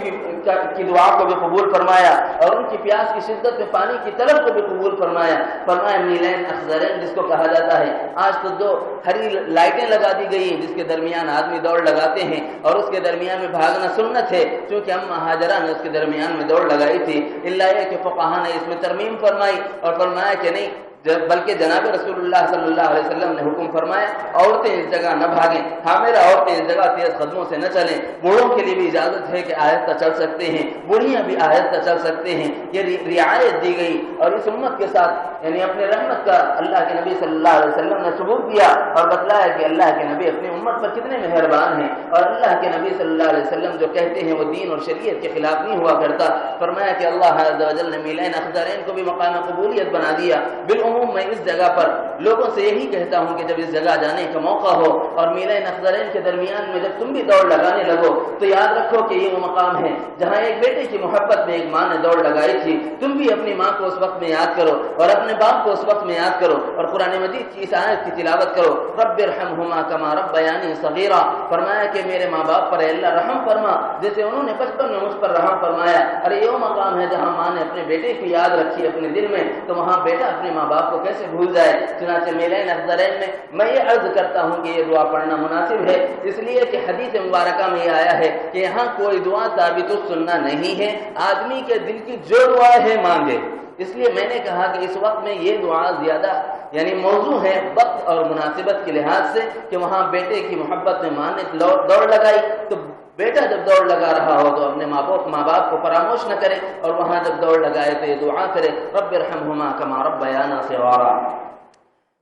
کی دعا کو بھی قبول فرمایا اور ان کی پیاس کی شدت میں پانی کی طلب کو بھی قبول فرمایا۔ فرمایا میلین اخضرین جس کو کہا جاتا ہے، آج تو دو ہری لائٹیں لگا دی گئی جس کے درمیان آدمی دوڑ لگاتے ہیں اور اس کے درمیان میں بھاگنا سنت ہے، چونکہ اما ہاجرہ نے اس کے درمیان میں دوڑ لگائی تھی۔ اللہ یہ کہ فقہا نے اس میں ترمیم فرمائی اور فرمایا کہ نہیں، بلکہ جناب رسول اللہ صلی اللہ علیہ وسلم نے حکم فرمایا عورتیں اس جگہ نہ بھاگیں، حاملہ عورتیں اس جگہ تیز قدموں سے نہ چلیں، بوڑھوں کے لیے بھی اجازت ہے کہ آہستہ چل سکتے ہیں، بوڑھیاں بھی آہستہ چل سکتے ہیں۔ یہ رعایت دی گئی اور اس امت کے ساتھ یعنی اپنے رحمت کا اللہ کے نبی صلی اللہ علیہ وسلم نے ثبوت دیا اور بتلایا کہ اللہ کے نبی اپنی امت پر کتنے مہربان ہیں، اور اللہ کے نبی صلی اللہ علیہ وسلم جو کہتے ہیں وہ دین اور شریعت کے خلاف نہیں ہوا کرتا۔ فرمایا کہ اللہ عز و جل نے میلین اخضرین کو بھی مقام قبولیت بنا دیا۔ بالعموم میں اس جگہ پر لوگوں سے یہی کہتا ہوں کہ جب اس جگہ جانے کا موقع ہو اور میلین اخضرین کے درمیان میں جب تم بھی دوڑ لگانے لگو تو یاد رکھو کہ یہ وہ مقام ہے جہاں ایک بیٹے کی محبت میں ایک ماں نے دوڑ لگائی تھی۔ تم بھی اپنی ماں کو اس وقت میں یاد کرو اور اپنے باپ کو اس وقت میں یاد کرو اور قرآن مجید کی اس آیت کی تلاوت کرو، رب ارحمہما کما ربیانی صغیرا۔ فرمایا کہ میرے ماں باپ پر اللہ رحم فرما جیسے انہوں نے بچپن میں مجھ پر رحم فرمایا۔ ارے یہ وہ مقام ہے جہاں ماں نے اپنے بیٹے کی یاد رکھی اپنے دل میں، تو وہاں بیٹا اپنے ماں باپ کو کیسے بھول جائے۔ چنانچہ میلین اخضرین میں یہ عرض کرتا ہوں کہ یہ دعا پڑھنا مناسب ہے، اس لیے کہ حدیث مبارکہ میں یہ آیا ہے کہ یہاں کوئی دعا ثابت السنہ نہیں ہے، آدمی کے دل کی جو دعا ہے مانگے۔ اس لیے میں نے کہا کہ اس وقت میں یہ دعا زیادہ یعنی موضوع ہے وقت اور مناسبت کے لحاظ سے کہ وہاں بیٹے کی محبت میں ماں نے دوڑ لگائی، تو بیٹا جب دوڑ لگا رہا ہو تو اپنے ماں باپ کو فراموش نہ کرے اور وہاں جب دوڑ لگائے تو یہ دعا کرے، رب ارحمہما کما ربیانا صغارا۔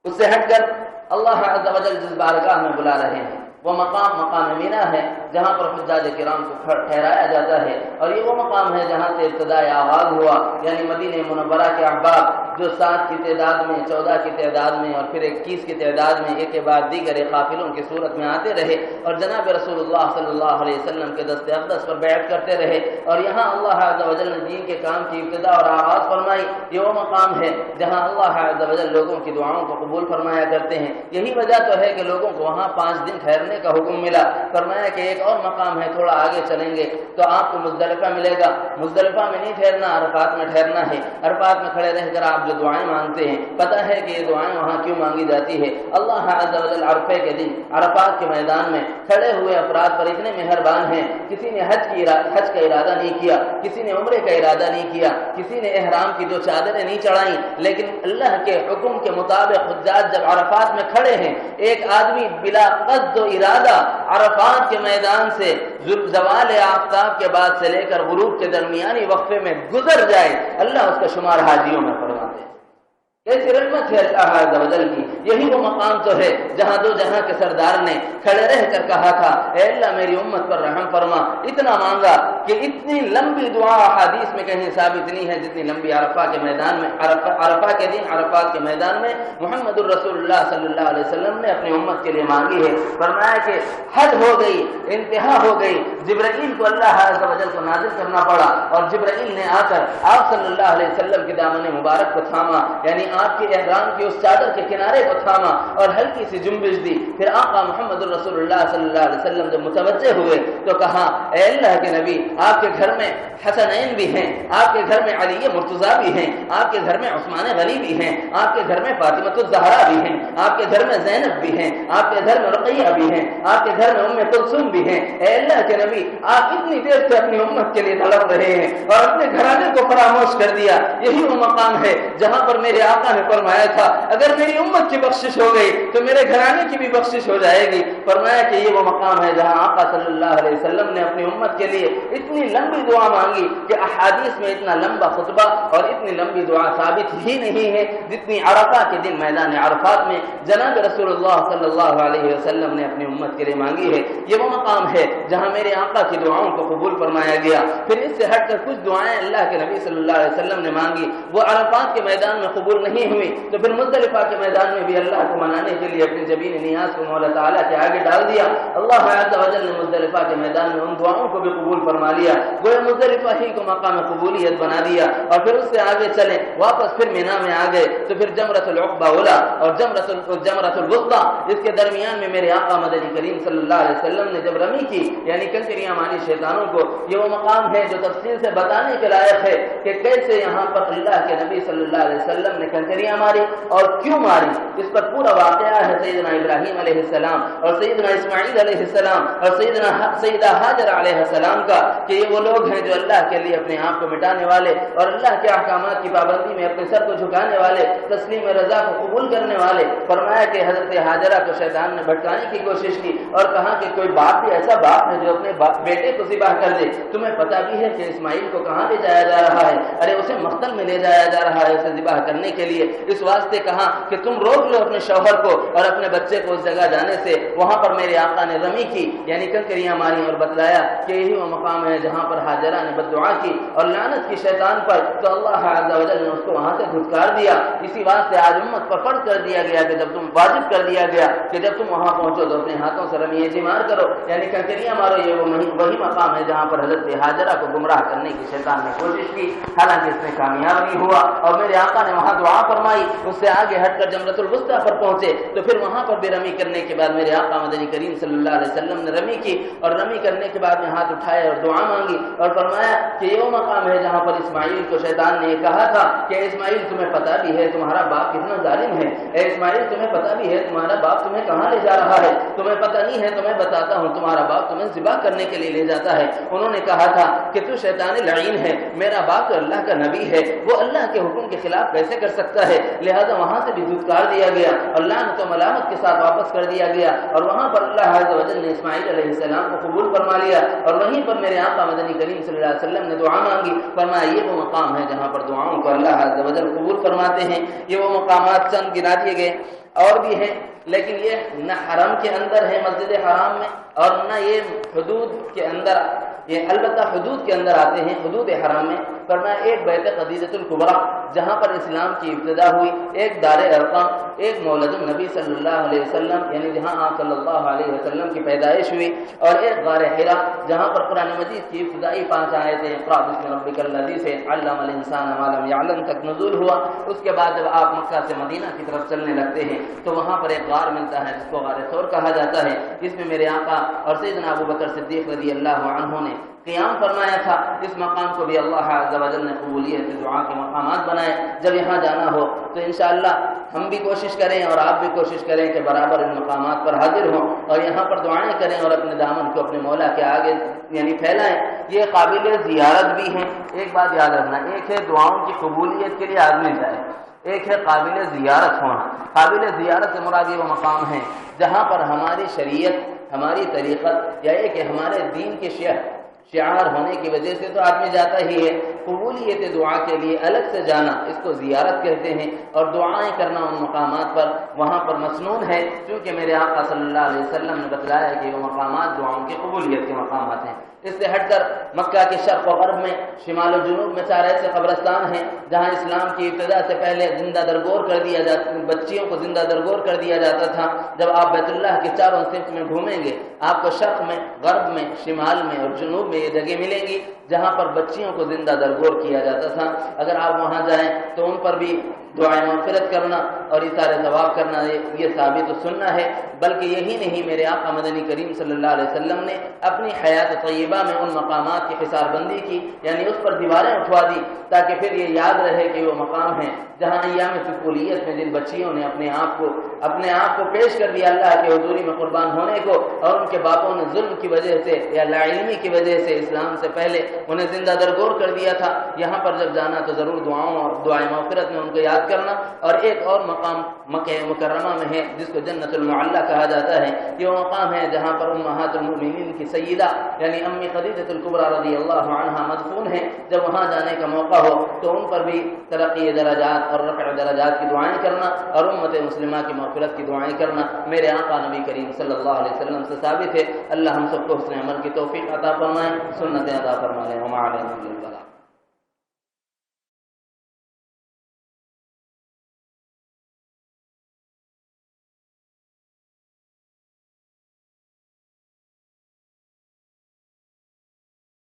اس سے ہٹ کر اللہ عز و جل جس بارگاہ میں بلا رہے ہیں وہ مقام مینا ہے جہاں پر حجاج کرام کو ٹھہرایا جاتا ہے، اور یہ وہ مقام ہے جہاں سے ابتدائی آغاز ہوا، یعنی مدینہ منورہ کے احباب جو 7 کی تعداد میں، 14 کی تعداد میں اور پھر 21 کی تعداد میں ایک کے بعد دیگر قافلوں کی صورت میں آتے رہے اور جناب رسول اللہ صلی اللہ علیہ وسلم کے دست اقدس پر بیعت کرتے رہے، اور یہاں اللہ عز و جل نے دین کے کام کی ابتدا اور آغاز فرمائی۔ یہ وہ مقام ہے جہاں اللہ عز و جل لوگوں کی دعاؤں کو قبول فرمایا کرتے ہیں۔ یہی وجہ تو ہے کہ لوگوں کو وہاں 5 دن ٹھہرنے کا حکم ملا۔ فرمایا کہ ایک اور مقام ہے، تھوڑا آگے چلیں گے تو آپ کو مزدلفہ ملے گا، مزدلفہ میں نہیں ٹھہرنا، عرفات میں ٹھہرنا ہے۔ عرفات میں کھڑے رہ کر آپ جو دعائیں مانگتے ہیں، پتہ ہے کہ یہ دعائیں وہاں کیوں مانگی جاتی ہے۔ اللہ عز و جل عرفے کے دن عرفات کے میدان میں کھڑے ہوئے افراد پر اتنے مہربان ہیں، کسی نے حج کا ارادہ نہیں کیا، کسی نے عمرے کا ارادہ نہیں کیا، کسی نے احرام کی 2 چادریں نہیں چڑھائیں، لیکن اللہ کے حکم کے مطابق حجاج جب عرفات میں کھڑے ہیں، ایک آدمی بلا قصد و ارادہ عرفات کے میدان سے زوال آفتاب کے بعد سے لے کر غروب کے درمیانی وقفے میں گزر جائے، اللہ اس کا شمار حاجیوں میں فرماتے ہیں۔ ایسی رحمت ہے اللہ عز و جل کی۔ یہی وہ مقام تو ہے جہاں 2 جہاں کے سردار نے کھڑے رہ کر کہا تھا، اے اللہ میری امت پر رحم فرما، اتنا مانگا کہ اتنی لمبی دعا حدیث میں کہیں ثابت نہیں ہے جتنی لمبی عرفہ کے میدان میں عرفہ کے دن عرفات کے میدان میں محمد الرسول اللہ صلی اللہ علیہ وسلم نے اپنی امت کے لیے مانگی ہے۔ فرمایا کہ حد ہو گئی، انتہا ہو گئی، جبرائیل کو اللہ عز و جل کو نازل کرنا پڑا اور جبرائیل نے آ کر آپ صلی اللہ علیہ وسلم کے دامن مبارک کو تھاما، یعنی آپ کے احرام کی اس چادر کے کنارے کو تھاما اور ہلکی سی جنبش دی۔ پھر آقا محمد الرسول اللہ صلی اللہ علیہ وسلم جب متوجہ ہوئے تو کہا اے اللہ کے نبی، آپ کے گھر میں حسنین بھی ہیں، آپ کے گھر میں علی مرتضیٰ بھی ہیں، آپ کے گھر میں عثمان غنی بھی ہیں، آپ کے گھر میں فاطمہ الزہرا بھی ہیں، آپ کے گھر میں زینب بھی ہیں، آپ کے گھر میں رقیہ بھی ہیں، آپ کے گھر میں ام کلثوم بھی ہیں۔ اے اللہ کے نبی، آپ اتنی دیر سے اپنی امت کے لیے تڑپ رہے ہیں اور اپنے گھرانے کو فراموش کر دیا۔ یہی وہ مقام ہے جہاں پر میرے آقا نے فرمایا تھا اگر میری امت کی بخشش ہو گئی تو میرے گھرانے کی بھی بخشش ہو جائے گی۔ فرمایا کہ یہ وہ مقام ہے جہاں آقا صلی اللہ علیہ وسلم نے اپنی امت کے لیے اتنی لمبی دعا مانگی کہ احادیث میں اتنا لمبا خطبہ اور اتنی لمبی دعا ثابت ہی نہیں ہے جتنی عرفہ کے دن میدان عرفات میں جناب رسول اللہ صلی اللہ علیہ وسلم نے اپنی امت کے لیے مانگی ہے۔ یہ وہ مقام ہے جہاں میرے آقا کی دعاؤں کو قبول فرمایا گیا۔ پھر اس سے ہٹ کر کچھ دعائیں اللہ کے نبی صلی اللہ علیہ وسلم نے مانگی، وہ عرفات کے میدان میں قبول نہیں ہوئی تو پھر مزدلفہ کے میدان میں بھی اللہ کو منانے کے لیے اپنی جبین نیاز کو مولا تعالیٰ کے آگے ڈال دیا۔ اللہ عز و جل نے مزدلفہ کے میدان میں ان دعاؤں کو بھی قبول فرما لیا، گویا مزدلفہ ہی کو مقام قبولیت بنا دیا۔ اور پھر اس سے آگے چلے واپس پھر مینا میں آ گئے تو پھر جمرۃ العقبہ اولا اور جمرۃ الوسطیٰ، اس کے درمیان میں میرے آقا مدنی کریم صلی اللہ علیہ وسلم نے جب رمی کی، یعنی کنکریاں ماری شیطانوں کو۔ یہ وہ مقام ہے جو تفصیل سے بتانے کے لائق ہے کہ کیسے یہاں پر اللہ کے نبی صلی اللہ علیہ وسلم نے کنکریاں ماری اور کیوں ماری۔ اس پر پورا واقعہ ہے سیدنا ابراہیم علیہ السلام اور سیدنا اسماعیل علیہ السلام اور سیدہ ہاجر علیہ السلام کا، کہ یہ وہ لوگ ہیں جو اللہ کے لیے اپنے آپ کو مٹانے والے اور اللہ کے احکامات کی پابندی میں اپنے سر کو جھکانے والے، تسلیم رضا کو قبول کرنے والے۔ فرمایا کہ حضرت ہاجرہ کو شیطان نے بھٹکانے کی کوشش کی اور کہا کہ کوئی باپ بھی ایسا باپ ہے جو اپنے بیٹے کو ذبح کر دے؟ تمہیں پتہ بھی ہے کہ اسماعیل کو کہاں لے جایا جا رہا ہے؟ ارے اسے مقتل میں لے جایا جا رہا ہے اسے ذبح کرنے کے لیے۔ اس واسطے کہا کہ تم روک لو اپنے شوہر کو اور اپنے بچے کو اس جگہ جانے سے۔ وہاں پر میرے آقا نے رمی کی، یعنی کنکریاں ماری اور بتلایا کہ یہی وہ مقام ہے جہاں پر ہاجرہ نے بددعا کی اور لعنت کی شیطان پر، تو اللہ عز و جل نے اس کو وہاں سے دھتکار دیا۔ اسی واسطے آج امت پر فرض کر دیا گیا کہ جب تم واجب کر دیا گیا کہ جب تم وہاں پہنچو تو اپنے ہاتھوں سے رمی جمار کرو، یعنی کنکریاں مارو۔ یہ وہی مقام ہے جہاں پر حضرت ہاجرہ کو گمراہ کرنے کی شیطان نے کوشش کی، حالانکہ اس میں کامیاب نہیں ہوا اور میرے آقا نے وہاں دعا فرمائی۔ اس سے آگے ہٹ کر جمرۃ الوسطیٰ پر پہنچے تو پھر وہاں پر بھی رمی کرنے کے بعد میرے آقا مدنی کریم صلی اللہ علیہ وسلم نے رمی کی اور رمی کرنے کے بعد میں ہاتھ اٹھائے اور دعا مانگی اور فرمایا کہ یہ وہ مقام ہے جہاں پر اسماعیل کو شیطان نے کہا تھا کہ اسماعیل تمہیں پتہ بھی ہے تمہارا باپ کتنا ظالم ہے، اے اسماعیل تمہیں پتہ بھی ہے تمہارا باپ تمہیں کہاں لے جا رہا ہے؟ تمہیں پتہ نہیں ہے تو میں بتاتا ہوں، تمہارا باپ تمہیں ذبح کرنے کے لیے لے جاتا ہے۔ انہوں نے کہا تھا کہ تو شیطان لعین ہے، میرا باپ تو اللہ کا نبی ہے، وہ اللہ کے حکم کے خلاف کیسے کر سکتا ہے؟ لہذا وہاں سے بھی دھتکار دیا گیا اور لعنت و ملامت کے ساتھ واپس کر دیا گیا اور وہاں پر اللہ عز و جل نے اسماعیل علیہ السلام کو قبول فرما لیا اور وہیں پر میرے آقا مدنی کریم صلی اللہ علیہ وسلم نے دعا مانگی۔ فرمایا یہ وہ مقام ہے جہاں پر دعاؤں کو اللہ عز و جل قبول فرماتے ہیں۔ یہ وہ مقامات چند گنا دیے گئے، اور بھی ہیں، لیکن یہ نہ حرم کے اندر ہے مسجد حرام میں اور نہ یہ حدود کے اندر، یہ البتہ حدود کے اندر آتے ہیں، حدود حرم میں۔ فرمایا ایک بیت خدیجۃ الکبریٰ جہاں پر اسلام کی ابتدا ہوئی، ایک دار ارقم، ایک مولد النبی صلی اللہ علیہ وسلم یعنی جہاں آپ صلی اللہ علیہ وسلم کی پیدائش ہوئی، اور ایک غار حرا جہاں پر قرآن مجید کی ابتدائی 5 آیتیں اقرأ بسم ربک الذی سے علم الانسان ما لم یعلم تک نزول ہوا۔ اس کے بعد جب آپ مکہ سے مدینہ کی طرف چلنے لگتے ہیں تو وہاں پر ایک غار ملتا ہے جس کو غار ثور کہا جاتا ہے، جس میں میرے آقا اور سیدنا ابو بکر صدیق رضی اللہ عنہ نے قیام فرمایا تھا۔ اس مقام کو بھی اللہ عز و جل نے قبولیت دعا کے مقامات بنائے۔ جب یہاں جانا ہو تو انشاءاللہ ہم بھی کوشش کریں اور آپ بھی کوشش کریں کہ برابر ان مقامات پر حاضر ہوں اور یہاں پر دعائیں کریں اور اپنے دامن کو اپنے مولا کے آگے یعنی پھیلائیں۔ یہ قابل زیارت بھی ہیں۔ ایک بات یاد رکھنا، ایک ہے دعاؤں کی قبولیت کے لیے آدمی جائے، ایک ہے قابل زیارت ہونا۔ قابل زیارت سے مراد یہ وہ مقام ہے جہاں پر ہماری شریعت، ہماری طریقت یا یہ کہ ہمارے دین کے شعار ہونے کی وجہ سے تو آدمی جاتا ہی ہے۔ قبولیت دعا کے لیے الگ سے جانا اس کو زیارت کہتے ہیں، اور دعائیں کرنا ان مقامات پر وہاں پر مسنون ہے، کیونکہ میرے آقا صلی اللہ علیہ وسلم نے بتلایا کہ وہ مقامات دعاؤں کی قبولیت کے مقامات ہیں۔ اس سے ہٹ کر مکہ کے شرق و غرب میں، شمال و جنوب میں 4 ایسے قبرستان ہیں جہاں اسلام کی ابتدا سے پہلے زندہ درگور کر دیا جاتا، بچیوں کو زندہ درگور کر دیا جاتا تھا۔ جب آپ بیت اللہ کے چاروں صف میں گھومیں گے، آپ کو شرق میں، غرب میں، شمال میں اور جنوب میں یہ جگہ ملیں گی جہاں پر بچیوں کو زندہ درگور کیا جاتا تھا۔ اگر آپ وہاں جائیں تو ان پر بھی دعائیں مغفرت کرنا اور اثار ثواب کرنا یہ ثابت و سنہ ہے۔ بلکہ یہی نہیں، میرے آقا مدنی کریم صلی اللہ علیہ وسلم نے اپنی حیات طیبہ میں ان مقامات کی حصار بندی کی، یعنی اس پر دیواریں اٹھوا دی تاکہ پھر یہ یاد رہے کہ وہ مقام ہے جہاں ایام طفولیت میں جن بچیوں نے اپنے آپ کو پیش کر دیا اللہ کے حضوری میں قربان ہونے کو، اور ان کے باپوں نے ظلم کی وجہ سے یا لا علمی کی وجہ سے اسلام سے پہلے انہیں زندہ درگور کر دیا تھا، یہاں پر جب جانا تو ضرور دعاؤں اور دعائیں مغفرت میں ان کو یاد کرنا۔ اور ایک اور مقام مکہ مکرمہ میں ہے جس کو جنت المعلی کہا جاتا ہے، یہ وہ مقام ہے جہاں پر امہات المؤمنین کی سیدہ یعنی ام خدیجہ الکبریٰ رضی اللہ عنہا مدفون ہیں۔ جب وہاں جانے کا موقع ہو تو ان پر بھی ترقی درجات اور رفع درجات کی دعائیں کرنا اور امت مسلمہ کی مغفرت کی دعائیں کرنا میرے آقا نبی کریم صلی اللہ علیہ وسلم سے ثابت ہے۔ اللہ ہم سب کو حسن عمل کی توفیق عطا فرمائے، سنتیں عطا فرمائے، وما علینا الا البلاغ۔